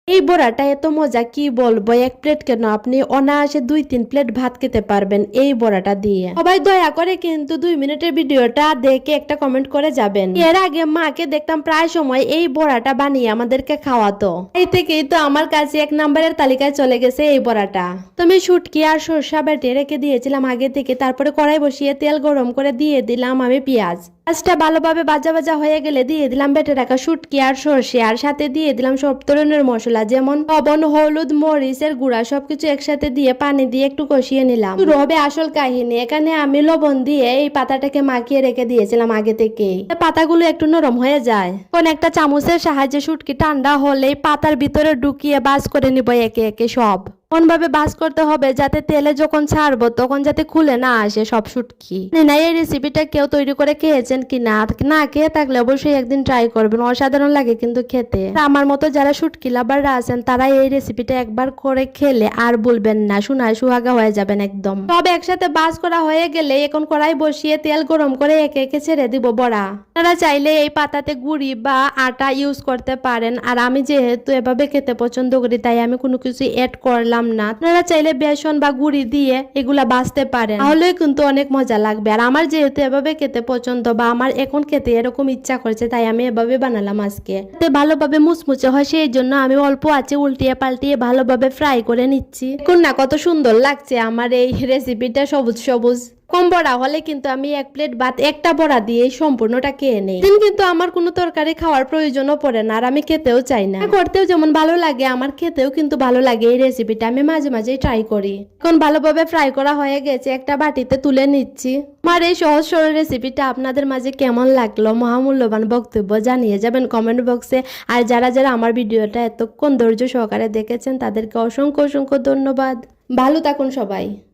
এই বড়াটা এত মজা কি বলবো, এক প্লেট কেন আপনি অনায়াসে 2-3 প্লেট ভাত খেতে পারবেন এই বড়াটা দিয়ে। সবাই দয়া করে কিন্তু 2 মিনিটের ভিডিওটা দেখে একটা কমেন্ট করে যাবেন। এর আগে মাকে দেখতাম প্রায় সময় এই বড়াটা বানিয়ে আমাদেরকে খাওয়াতো, এই থেকেই তো আমার কাছে 1 নম্বরের তালিকায় চলে গেছে এই বড়াটা। তুমি শুটকি আর সরষা বেটে রেখে দিয়েছিলাম আগে থেকে, তারপরে কড়াই বসিয়ে তেল গরম করে দিয়ে দিলাম আমি পেঁয়াজ। পেঁয়াজটা ভালোভাবে ভাজা ভাজা হয়ে গেলে দিয়ে দিলাম বেটে রাখা শুটকি আর সরষে, আর সাথে দিয়ে দিলাম সব ধরনের মশলা যেমন লবণ, হলুদ, মরিচের গুঁড়া সবকিছু একসাথে দিয়ে পানি দিয়ে একটু কষিয়ে নিলাম। শুরু হবে আসল কাহিনী। এখানে আমি লবণ দিয়ে এই পাতাটাকে মাখিয়ে রেখে দিয়েছিলাম আগে থেকেই। পাতাগুলো একটু নরম হয়ে যায়, কোন একটা চামচের সাহায্যে শুটকি ঠান্ডা হলেই পাতার ভিতরে ঢুকিয়ে বাজ করে নিব একে একে সব। এমন ভাবে বাজ করতে হবে যাতে তেলে যখন ছাড়বো তখন যাতে খুলে না আসে সব শুটকি। না, এই রেসিপিটা কেউ তৈরি করে খেয়েছেন কি না, না খেয়ে থাকলে অবশ্যই একদিন ট্রাই করবেন, অসাধারণ লাগে কিন্তু খেতে। আমার মতো যারা শুটকি লাভাররা আছেন তারা এই রেসিপিটা একবার করে খেলে আর বলবেন না, শোনায় সুহাগা হয়ে যাবেন একদম। সব একসাথে বাজ করা হয়ে গেলে এখন কড়াই বসিয়ে তেল গরম করে একে একে ছেড়ে দিব বড়া। আপনারা চাইলে এই পাতাতে গুড়ি বা আটা ইউজ করতে পারেন, আর আমি যেহেতু এভাবে খেতে পছন্দ করি তাই আমি কোনো কিছু এড করলাম না। আপনারা চাইলে বেসন বা গুড়ি দিয়ে এগুলা বাছতে পারেন, তাহলে কিন্তু অনেক মজা লাগবে। আর আমার যেহেতু এভাবে খেতে পছন্দ বা আমার এখন খেতে এরকম ইচ্ছা করছে তাই আমি এভাবে বানালাম আজকে, যাতে ভালোভাবে মুচমুচে হয় সেই জন্য আমি অল্প আছে উল্টিয়ে পাল্টিয়ে ভালোভাবে ফ্রাই করে নিচ্ছি। দেখুন না কত সুন্দর লাগছে আমার এই রেসিপিটা, সবুজ সবুজ। কম বড়া হলে কিন্তু আমি 1 প্লেট ভাত একটা বড়া দিয়ে সম্পূর্ণটা খেয়ে নেই। কিন্তু আমার কোনো তরকারি খাওয়ার প্রয়োজনও পড়ে না, আর আমি খেতেও চাই না। করতেও যেমন ভালো লাগে আমার খেতেও কিন্তু ভালো লাগে। এই রেসিপিটা আমি মাঝে মাঝেই ট্রাই করি। এখন ভালোভাবে ফ্রাই করা হয়ে গেছে, একটা বাটিতে তুলে নিচ্ছি। আমার এই সহজ সরল রেসিপিটা আপনাদের মাঝে কেমন লাগলো মহামূল্যবান বক্তব্য জানিয়ে যাবেন কমেন্ট বক্সে। আর যারা যারা আমার ভিডিওটা এতক্ষণ ধৈর্য সহকারে দেখেছেন তাদেরকে অসংখ্য অসংখ্য ধন্যবাদ। ভালো থাকুন সবাই।